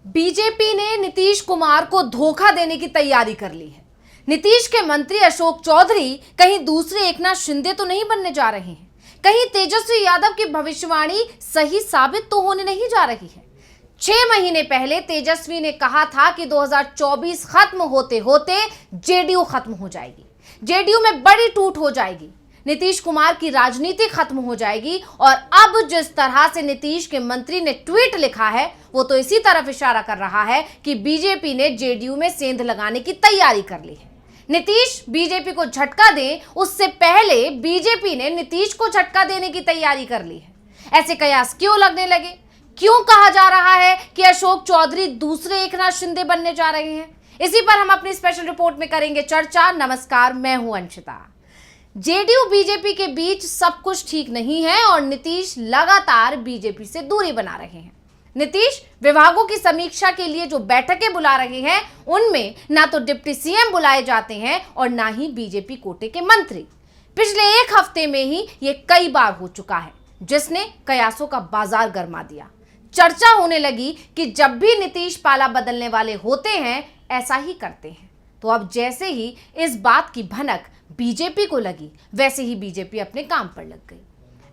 BJP ने नीतीश कुमार को धोखा देने की तैयारी कर ली है। नीतीश के मंत्री अशोक चौधरी कहीं दूसरे एकनाथ शिंदे तो नहीं बनने जा रहे हैं। कहीं तेजस्वी यादव की भविष्यवाणी सही साबित तो होने नहीं जा रही है। 6 महीने पहले तेजस्वी ने कहा था कि 2024 खत्म होते होते जेडीयू खत्म हो जाएगी, जेडीयू में बड़ी टूट हो जाएगी, नीतीश कुमार की राजनीति खत्म हो जाएगी। और अब जिस तरह से नीतीश के मंत्री ने ट्वीट लिखा है वो तो इसी तरफ इशारा कर रहा है कि बीजेपी ने जेडीयू में सेंध लगाने की तैयारी कर ली है। नीतीश बीजेपी को झटका दे उससे पहले बीजेपी ने नीतीश को झटका देने की तैयारी कर ली है। ऐसे कयास क्यों लगने लगे? क्यों कहा जा रहा है कि अशोक चौधरी दूसरे एकनाथ शिंदे बनने जा रहे हैं? इसी पर हम अपनी स्पेशल रिपोर्ट में करेंगे चर्चा। नमस्कार, मैं हूं अंशिता। जेडीयू बीजेपी के बीच सब कुछ ठीक नहीं है और नीतीश लगातार बीजेपी से दूरी बना रहे हैं। नीतीश विभागों की समीक्षा के लिए जो बैठकें बुला रहे हैं उनमें ना तो डिप्टी सीएम बुलाए जाते हैं और ना ही बीजेपी कोटे के मंत्री। पिछले एक हफ्ते में ही ये कई बार हो चुका है, जिसने कयासों का बाजार गरमा दिया। चर्चा होने लगी कि जब भी नीतीश पाला बदलने वाले होते हैं ऐसा ही करते हैं। तो अब जैसे ही इस बात की भनक बीजेपी को लगी, वैसे ही बीजेपी अपने काम पर लग गई।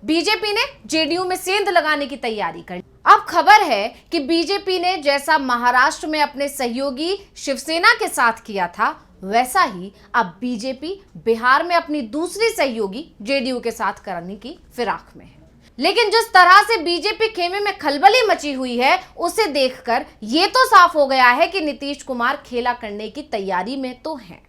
बीजेपी ने जेडीयू में सेंध लगाने की तैयारी कर ली। अब खबर है कि बीजेपी ने जैसा महाराष्ट्र में अपने सहयोगी शिवसेना के साथ किया था, वैसा ही अब बीजेपी बिहार में अपनी दूसरी सहयोगी जेडीयू के साथ करने की फिराक में है। लेकिन जिस तरह से बीजेपी खेमे में खलबली मची हुई है, उसे देखकर यह तो साफ हो गया है कि नीतीश कुमार खेला करने की तैयारी में तो हैं।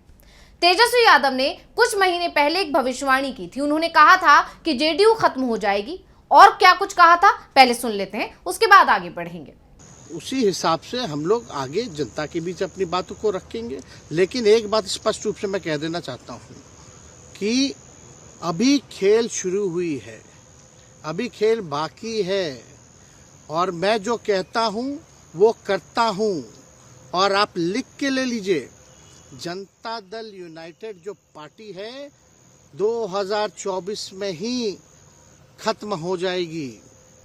तेजस्वी यादव ने कुछ महीने पहले एक भविष्यवाणी की थी। उन्होंने कहा था कि जेडीयू खत्म हो जाएगी। और क्या कुछ कहा था, पहले सुन लेते हैं, उसके बाद आगे बढ़ेंगे। उसी हिसाब से हम लोग आगे जनता के बीच अपनी बातों को रखेंगे। लेकिन एक बात स्पष्ट रूप से मैं कह देना चाहता हूँ कि अभी खेल शुरू हुई है, अभी खेल बाकी है और मैं जो कहता हूँ वो करता हूँ। और आप लिख के ले लीजिए, जनता दल यूनाइटेड जो पार्टी है 2024 में ही खत्म हो जाएगी।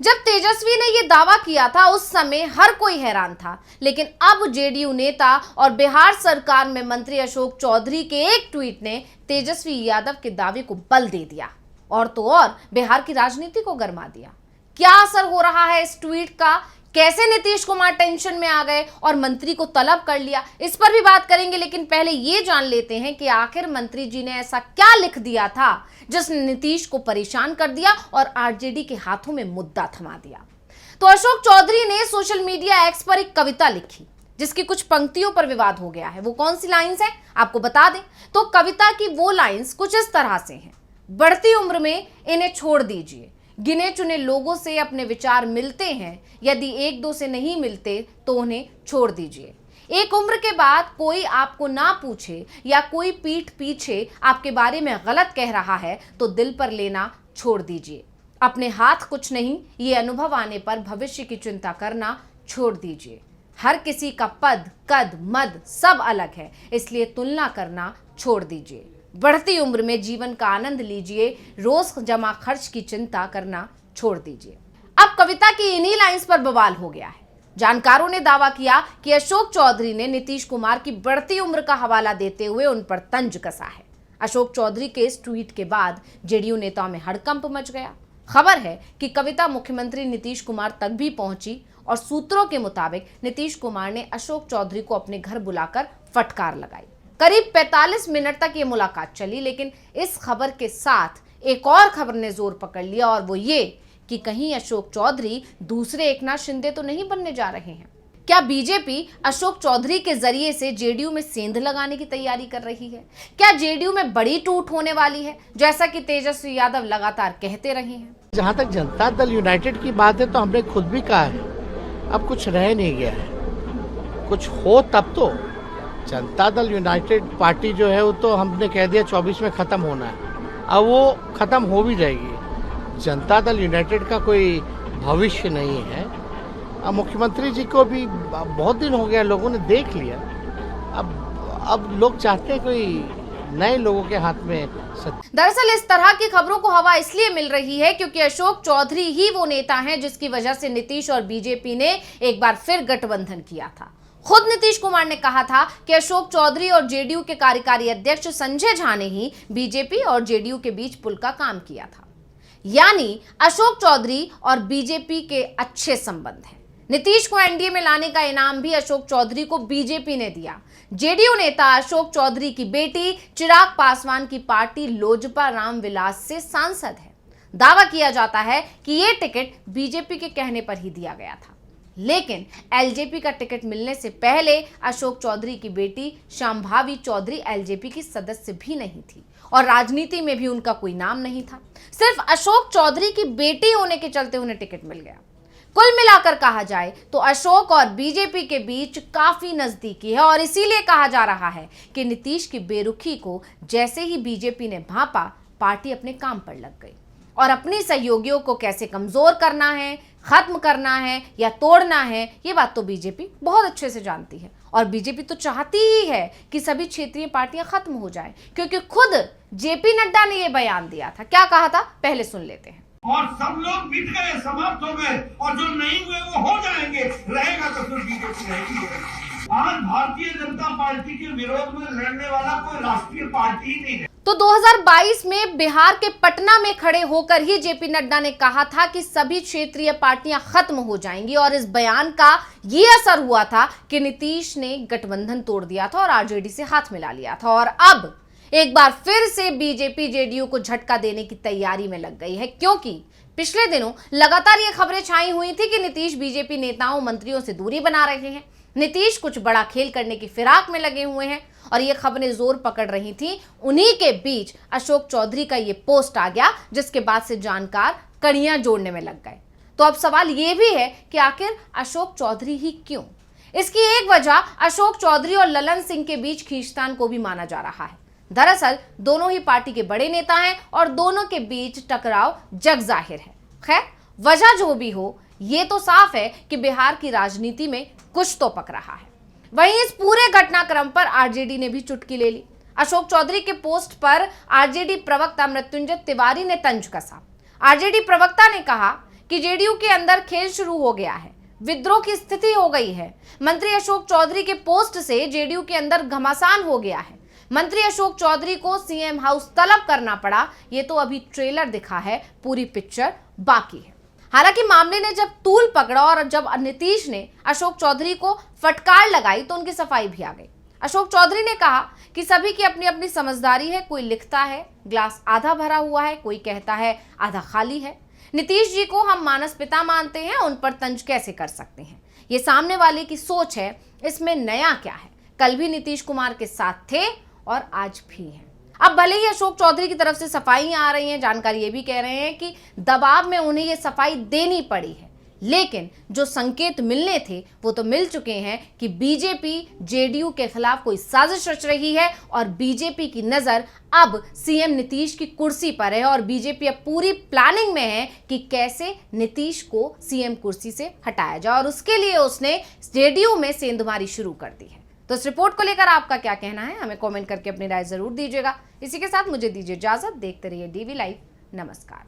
जब तेजस्वी ने यह दावा किया था उस समय हर कोई हैरान था, लेकिन अब जेडीयू नेता और बिहार सरकार में मंत्री अशोक चौधरी के एक ट्वीट ने तेजस्वी यादव के दावे को बल दे दिया और तो और बिहार की राजनीति को गरमा दिया। क्या असर हो रहा है इस ट्वीट का? कैसे नीतीश कुमार टेंशन में आ गए और मंत्री को तलब कर लिया, इस पर भी बात करेंगे। लेकिन पहले ये जान लेते हैं कि आखिर मंत्री जी ने ऐसा क्या लिख दिया था जिसने नीतीश को परेशान कर दिया और आरजेडी के हाथों में मुद्दा थमा दिया। तो अशोक चौधरी ने सोशल मीडिया एक्स पर एक कविता लिखी जिसकी कुछ पंक्तियों पर विवाद हो गया है। वो कौन सी लाइन्स है आपको बता दें तो कविता की वो लाइन्स कुछ इस तरह से हैं। बढ़ती उम्र में इन्हें छोड़ दीजिए, गिने चुने लोगों से अपने विचार मिलते हैं, यदि एक दो से नहीं मिलते तो उन्हें छोड़ दीजिए। एक उम्र के बाद कोई आपको ना पूछे या कोई पीठ पीछे आपके बारे में गलत कह रहा है तो दिल पर लेना छोड़ दीजिए। अपने हाथ कुछ नहीं, ये अनुभव आने पर भविष्य की चिंता करना छोड़ दीजिए। हर किसी का पद, कद, मद सब अलग है, इसलिए तुलना करना छोड़ दीजिए। बढ़ती उम्र में जीवन का आनंद लीजिए, रोज जमा खर्च की चिंता करना छोड़ दीजिए। अब कविता की इन्हीं लाइंस पर बवाल हो गया है। जानकारों ने दावा किया कि अशोक चौधरी ने नीतीश कुमार की बढ़ती उम्र का हवाला देते हुए उन पर तंज कसा है। अशोक चौधरी के इस ट्वीट के बाद जेडीयू नेताओं में हड़कंप मच गया। खबर है कि कविता मुख्यमंत्री नीतीश कुमार तक भी पहुंची और सूत्रों के मुताबिक नीतीश कुमार ने अशोक चौधरी को अपने घर बुलाकर फटकार लगाई। करीब 45 मिनट तक ये मुलाकात चली, लेकिन इस खबर के साथ एक और खबर ने जोर पकड़ लिया और वो ये कि कहीं अशोक चौधरी दूसरे एकनाथ शिंदे तो नहीं बनने जा रहे हैं। क्या बीजेपी अशोक चौधरी के जरिए से जेडीयू में सेंध लगाने की तैयारी कर रही है? क्या जेडीयू में बड़ी टूट होने वाली है, जैसा कि तेजस्वी यादव लगातार कहते रहे हैं? जहाँ तक जनता दल यूनाइटेड की बात है तो हमने खुद भी कहा है, अब कुछ रह नहीं गया है। कुछ हो तब तो। जनता दल यूनाइटेड पार्टी जो है वो तो हमने कह दिया 24 में खत्म होना है, अब वो खत्म हो भी जाएगी। जनता दल यूनाइटेड का कोई भविष्य नहीं है। अब मुख्यमंत्री जी को भी बहुत दिन हो गया, लोगों ने देख लिया। अब लोग चाहते हैं कोई नए लोगों के हाथ में सत्ता। दरअसल इस तरह की खबरों को हवा इसलिए मिल रही है क्योंकि अशोक चौधरी ही वो नेता हैं जिसकी वजह से नीतीश और बीजेपी ने एक बार फिर गठबंधन किया था। खुद नीतीश कुमार ने कहा था कि अशोक चौधरी और जेडीयू के कार्यकारी अध्यक्ष संजय झा ने ही बीजेपी और जेडीयू के बीच पुल का काम किया था। यानी अशोक चौधरी और बीजेपी के अच्छे संबंध हैं। नीतीश को एनडीए में लाने का इनाम भी अशोक चौधरी को बीजेपी ने दिया। जेडीयू नेता अशोक चौधरी की बेटी चिराग पासवान की पार्टी लोजपा रामविलास से सांसद है। दावा किया जाता है कि यह टिकट बीजेपी के कहने पर ही दिया गया था, लेकिन एलजेपी का टिकट मिलने से पहले अशोक चौधरी की बेटी शांभावी चौधरी एलजेपी की सदस्य भी नहीं थी और राजनीति में भी उनका कोई नाम नहीं था। सिर्फ अशोक चौधरी की बेटी होने के चलते उन्हें टिकट मिल गया। कुल मिलाकर कहा जाए तो अशोक और बीजेपी के बीच काफी नजदीकी है और इसीलिए कहा जा रहा है कि नीतीश की बेरुखी को जैसे ही बीजेपी ने भांपा, पार्टी अपने काम पर लग गई और अपनी सहयोगियों को कैसे कमजोर करना है, खत्म करना है या तोड़ना है, ये बात तो बीजेपी बहुत अच्छे से जानती है। और बीजेपी तो चाहती ही है कि सभी क्षेत्रीय पार्टियां खत्म हो जाएं, क्योंकि खुद जेपी नड्डा ने यह बयान दिया था। क्या कहा था, पहले सुन लेते हैं। और सब लोग मिट गए, समाप्त हो गए, और जो नहीं हुए वो हो जाएंगे। रहेगा तो फिर बीजेपी रहेगी। आज भारतीय जनता पार्टी के विरोध में लड़ने वाला कोई राष्ट्रीय पार्टी ही नहीं है। तो 2022 में बिहार के पटना में खड़े होकर ही जेपी नड्डा ने कहा था कि सभी क्षेत्रीय पार्टियां खत्म हो जाएंगी और इस बयान का ये असर हुआ था कि नीतीश ने गठबंधन तोड़ दिया था और आरजेडी से हाथ मिला लिया था। और अब एक बार फिर से बीजेपी जेडीयू को झटका देने की तैयारी में लग गई है, क्योंकि पिछले दिनों लगातार ये खबरें छाई हुई थी कि नीतीश बीजेपी नेताओं मंत्रियों से दूरी बना रहे हैं। नीतीश कुछ बड़ा खेल करने की फिराक में लगे हुए हैं और ये खबरें जोर पकड़ रही थी। उन्हीं के बीच अशोक चौधरी का ये पोस्ट आ गया, जिसके बाद से जानकार कड़ियां जोड़ने में लग गए। तो अब सवाल ये भी है कि आखिर अशोक चौधरी ही क्यों? इसकी एक वजह अशोक चौधरी और ललन सिंह के बीच खींचतान को भी माना जा रहा है। दरअसल दोनों ही पार्टी के बड़े नेता हैं और दोनों के बीच टकराव जग जाहिर है। खैर, वजह जो भी हो, ये तो साफ है कि बिहार की राजनीति में कुछ तो पक रहा है। वहीं इस पूरे घटनाक्रम पर आरजेडी ने भी चुटकी ले ली। अशोक चौधरी के पोस्ट पर आरजेडी प्रवक्ता मृत्युंजय तिवारी ने तंज कसा। आरजेडी प्रवक्ता ने कहा कि जेडीयू के अंदर खेल शुरू हो गया है, विद्रोह की स्थिति हो गई है। मंत्री अशोक चौधरी के पोस्ट से जेडीयू के अंदर घमासान हो गया है। मंत्री अशोक चौधरी को सीएम हाउस तलब करना पड़ा। ये तो अभी ट्रेलर दिखा है, पूरी पिक्चर बाकी है। हालांकि मामले ने जब तूल पकड़ा और जब नीतीश ने अशोक चौधरी को फटकार लगाई तो उनकी सफाई भी आ गई। अशोक चौधरी ने कहा कि सभी की अपनी अपनी समझदारी है। कोई लिखता है ग्लास आधा भरा हुआ है, कोई कहता है आधा खाली है। नीतीश जी को हम मानस पिता मानते हैं, उन पर तंज कैसे कर सकते हैं? ये सामने वाले की सोच है, इसमें नया क्या है? कल भी नीतीश कुमार के साथ थे और आज भी हैं। अब भले ही अशोक चौधरी की तरफ से सफाई आ रही है, जानकारी ये भी कह रहे हैं कि दबाव में उन्हें ये सफाई देनी पड़ी है, लेकिन जो संकेत मिलने थे वो तो मिल चुके हैं कि बीजेपी जेडीयू के खिलाफ कोई साजिश रच रही है और बीजेपी की नजर अब सीएम नीतीश की कुर्सी पर है और बीजेपी अब पूरी प्लानिंग में है कि कैसे नीतीश को सीएम कुर्सी से हटाया जाए और उसके लिए उसने जेडीयू में सेंधमारी शुरू कर दी है। तो इस रिपोर्ट को लेकर आपका क्या कहना है, हमें कमेंट करके अपनी राय जरूर दीजिएगा। इसी के साथ मुझे दीजिए इजाजत। देखते रहिए डीवी लाइव। नमस्कार।